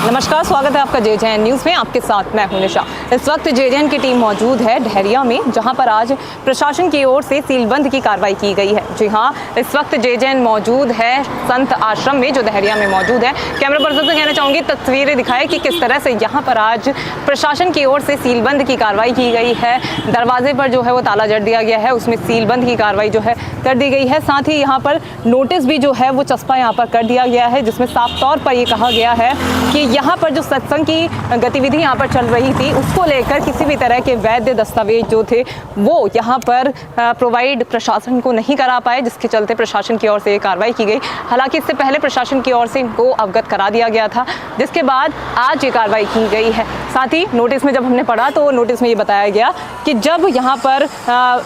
नमस्कार, स्वागत है आपका JJN न्यूज़ में। आपके साथ मैं हूं निशा। इस वक्त JJN की टीम मौजूद है डहरिया में, जहां पर आज प्रशासन की ओर से सीलबंद की कार्रवाई की गई है। जी हां, इस वक्त JJN मौजूद है संत आश्रम में, जो डहरिया में मौजूद है। कैमरा पर्सन से कहना चाहूँगी तस्वीरें दिखाएं कि किस तरह से यहाँ पर आज प्रशासन की ओर से सीलबंद की कार्रवाई की गई है। दरवाजे पर जो है वो ताला जड़ दिया गया है, उसमें सीलबंद की कार्रवाई जो है कर दी गई है। साथ ही यहाँ पर नोटिस भी जो है वो चस्पा यहाँ पर कर दिया गया है, जिसमें साफ तौर पर ये कहा गया है कि यहाँ पर जो सत्संग की गतिविधि यहाँ पर चल रही थी, उसको लेकर किसी भी तरह के वैध दस्तावेज जो थे वो यहाँ पर प्रोवाइड प्रशासन को नहीं करा पाए, जिसके चलते प्रशासन की ओर से ये कार्रवाई की गई। हालांकि इससे पहले प्रशासन की ओर से इनको अवगत करा दिया गया था, जिसके बाद आज ये कार्रवाई की गई है। साथ ही नोटिस में जब हमने पढ़ा तो नोटिस में ये बताया गया कि जब यहाँ पर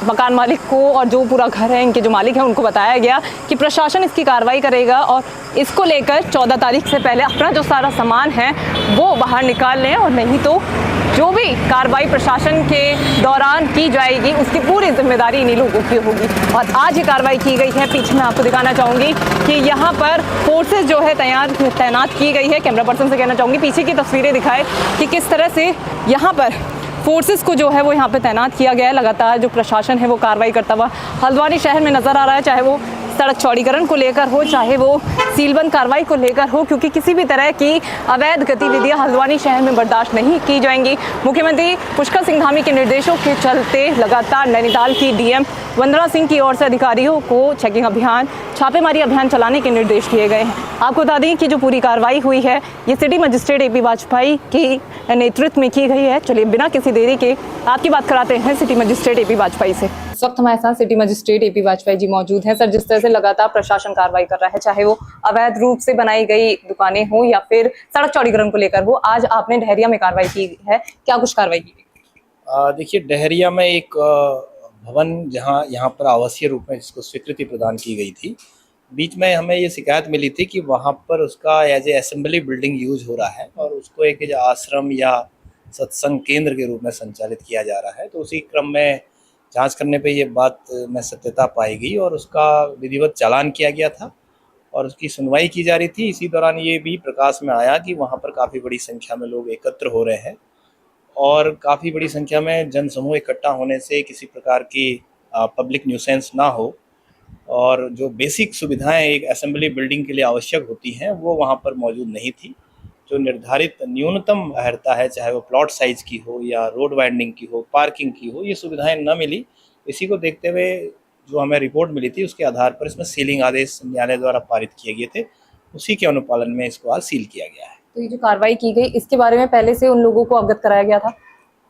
मकान मालिक को और जो पूरा घर है, इनके जो मालिक हैं, उनको बताया गया कि प्रशासन इसकी कार्रवाई करेगा और इसको लेकर 14 तारीख से पहले अपना जो सारा सामान है वो बाहर निकाल लें, और नहीं तो जो भी कार्रवाई प्रशासन के दौरान की जाएगी उसकी पूरी जिम्मेदारी इन्हीं लोगों की होगी। और आज ये कार्रवाई की गई है। पीछे मैं आपको दिखाना चाहूँगी कि यहाँ पर फोर्सेस जो है तैनात की गई है। कैमरा पर्सन से कहना चाहूँगी पीछे की तस्वीरें दिखाए कि किस तरह से यहाँ पर फोर्सेस को जो है वो यहाँ पे तैनात किया गया है। लगातार जो प्रशासन है वो कार्रवाई करता हुआ हल्द्वानी शहर में नज़र आ रहा है, चाहे वो सड़क चौड़ीकरण को लेकर हो, चाहे वो सीलबंद कार्रवाई को लेकर हो, क्योंकि किसी भी तरह की अवैध गतिविधियां हल्द्वानी शहर में बर्दाश्त नहीं की जाएंगी। मुख्यमंत्री पुष्कर सिंह धामी के निर्देशों के चलते लगातार नैनीताल की DM वंदना सिंह की ओर से अधिकारियों को चेकिंग अभियान, छापेमारी अभियान चलाने के निर्देश दिए गए हैं। आपको बता दें कि जो पूरी कार्रवाई हुई है ये सिटी मजिस्ट्रेट AP वाजपेयी के नेतृत्व में की गई है। चलिए बिना किसी देरी के आपकी बात कराते हैं सिटी मजिस्ट्रेट AP वाजपेयी से। इस वक्त हमारे साथ city magistrate AP Vajpayee ji मौजूद हैं। सर, जिस तरह से लगातार प्रशासन कार्रवाई कर रहा है, चाहे वो अवैध रूप से बनाई गई दुकानें हो या फिर सड़क चौड़ीकरण को लेकर हो, आज आपने डहरिया में कार्रवाई की है, क्या कुछ कार्रवाई की गई? देखिए, डहरिया में एक भवन जहां यहाँ पर आवासीय रूप में जिसको स्वीकृति प्रदान की गई थी, बीच में हमें ये शिकायत मिली थी कि वहाँ पर उसका as a assembly building use हो रहा है और उसको एक आश्रम या सत्संग केंद्र के रूप में संचालित किया जा रहा है। तो उसी क्रम में जांच करने पे ये बात में सत्यता पाई गई और उसका विधिवत चालान किया गया था और उसकी सुनवाई की जा रही थी। इसी दौरान ये भी प्रकाश में आया कि वहाँ पर काफ़ी बड़ी संख्या में लोग एकत्र हो रहे हैं और काफ़ी बड़ी संख्या में जनसमूह इकट्ठा होने से किसी प्रकार की पब्लिक न्यूसेंस ना हो और जो बेसिक सुविधाएं एक असेंबली बिल्डिंग के लिए आवश्यक होती हैं वो वहाँ पर मौजूद नहीं थी। जो निर्धारित न्यूनतम अहर्ता है, चाहे वो प्लॉट साइज़ की हो या रोड वाइंडिंग की हो, पार्किंग की हो, ये सुविधाएं न मिली। इसी को देखते हुए जो हमें रिपोर्ट मिली थी उसके आधार पर इसमें सीलिंग आदेश न्यायालय द्वारा पारित किए गए थे, उसी के अनुपालन में इसको आज सील किया गया है। तो ये जो कार्रवाई की गई, इसके बारे में पहले से उन लोगों को अवगत कराया गया था?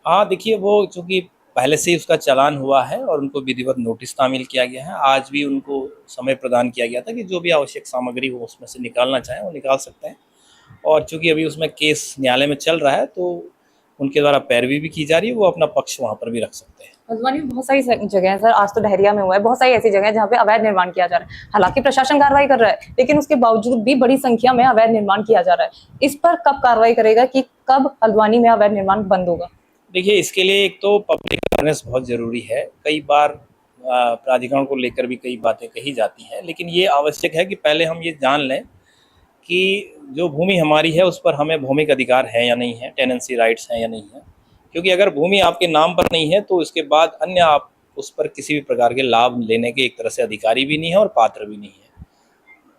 हाँ, देखिए, वो चूँकि पहले से ही उसका चालान हुआ है और उनको विधिवत नोटिस तामील किया गया है। आज भी उनको समय प्रदान किया गया था कि जो भी आवश्यक सामग्री वो उसमें से निकालना चाहें वो निकाल सकते हैं। और चूँकि अभी उसमें केस न्यायालय में चल रहा है तो उनके द्वारा पैरवी भी की जा रही है, वो अपना पक्ष वहाँ पर भी रख सकते हैं। हल्द्वानी में बहुत सारी जगह है सर, आज तो डहरिया में हुआ है, बहुत सारी ऐसी जगह है जहाँ पे अवैध निर्माण किया जा रहा है। हालांकि प्रशासन कार्रवाई कर रहा है, लेकिन उसके बावजूद भी बड़ी संख्या में अवैध निर्माण किया जा रहा है। इस पर कब कार्रवाई करेगा कि कब हल्द्वानी में अवैध निर्माण बंद होगा? देखिए, इसके लिए एक तो पब्लिक अवेयरनेस बहुत ज़रूरी है। कई बार प्राधिकरण को लेकर भी कई बातें कही जाती हैं, लेकिन ये आवश्यक है कि पहले हम ये जान लें कि जो भूमि हमारी है उस पर हमें भौमिक अधिकार है या नहीं है, टेनेंसी राइट्स हैं या नहीं है। क्योंकि अगर भूमि आपके नाम पर नहीं है तो इसके बाद अन्य आप उस पर किसी भी प्रकार के लाभ लेने के एक तरह से अधिकारी भी नहीं है और पात्र भी नहीं है।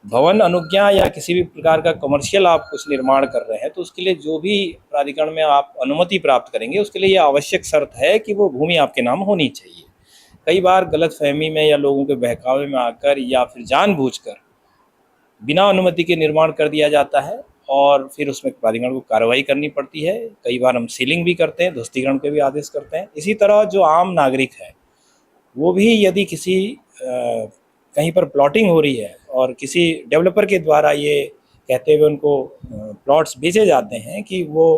भवन अनुज्ञा या किसी भी प्रकार का कमर्शियल आप कुछ निर्माण कर रहे हैं तो उसके लिए जो भी प्राधिकरण में आप अनुमति प्राप्त करेंगे उसके लिए ये आवश्यक शर्त है कि वो भूमि आपके नाम होनी चाहिए। कई बार गलतफहमी में या लोगों के बहकावे में आकर या फिर जानबूझकर बिना अनुमति के निर्माण कर दिया जाता है और फिर उसमें प्राधिकरण को कार्रवाई करनी पड़ती है। कई बार हम सीलिंग भी करते हैं, ध्वस्तीकरण के भी आदेश करते हैं। इसी तरह जो आम नागरिक है वो भी यदि किसी कहीं पर प्लॉटिंग हो रही है और किसी डेवलपर के द्वारा ये कहते हुए उनको प्लॉट्स बेचे जाते हैं कि वो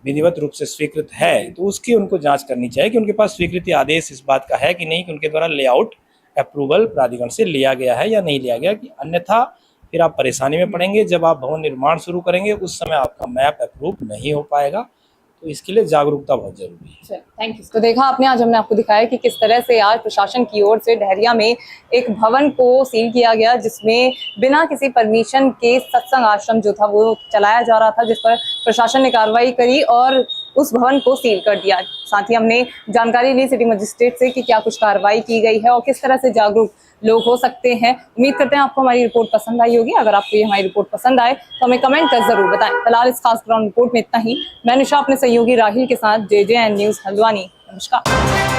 विधिवत रूप से स्वीकृत है, तो उसकी उनको जांच करनी चाहिए कि उनके पास स्वीकृति आदेश इस बात का है कि नहीं कि उनके द्वारा लेआउट अप्रूवल प्राधिकरण से लिया गया है या नहीं लिया गया। कि अन्यथा फिर आप परेशानी में पड़ेंगे। जब आप भवन निर्माण शुरू करेंगे उस समय आपका मैप अप्रूव नहीं हो पाएगा। तो इसके लिए जागरूकता बहुत जरूरी है। Thank you. तो देखा आपने, आज हमने आपको दिखाया कि किस तरह से आज प्रशासन की ओर से डहरिया में एक भवन को सील किया गया, जिसमें बिना किसी परमिशन के सत्संग आश्रम जो था वो चलाया जा रहा था, जिस पर प्रशासन ने कार्रवाई करी और उस भवन को सील कर दिया। साथ ही हमने जानकारी ली सिटी मजिस्ट्रेट से कि क्या कुछ कार्रवाई की गई है और किस तरह से जागरूक लोग हो सकते हैं। उम्मीद करते हैं आपको हमारी रिपोर्ट पसंद आई होगी। अगर आपको ये हमारी रिपोर्ट पसंद आए तो हमें कमेंट कर जरूर बताएं। फिलहाल इस खास ग्राउंड रिपोर्ट में इतना ही। मैं निशा अपने सहयोगी राहिल के साथ JJN न्यूज़ हल्द्वानी। नमस्कार।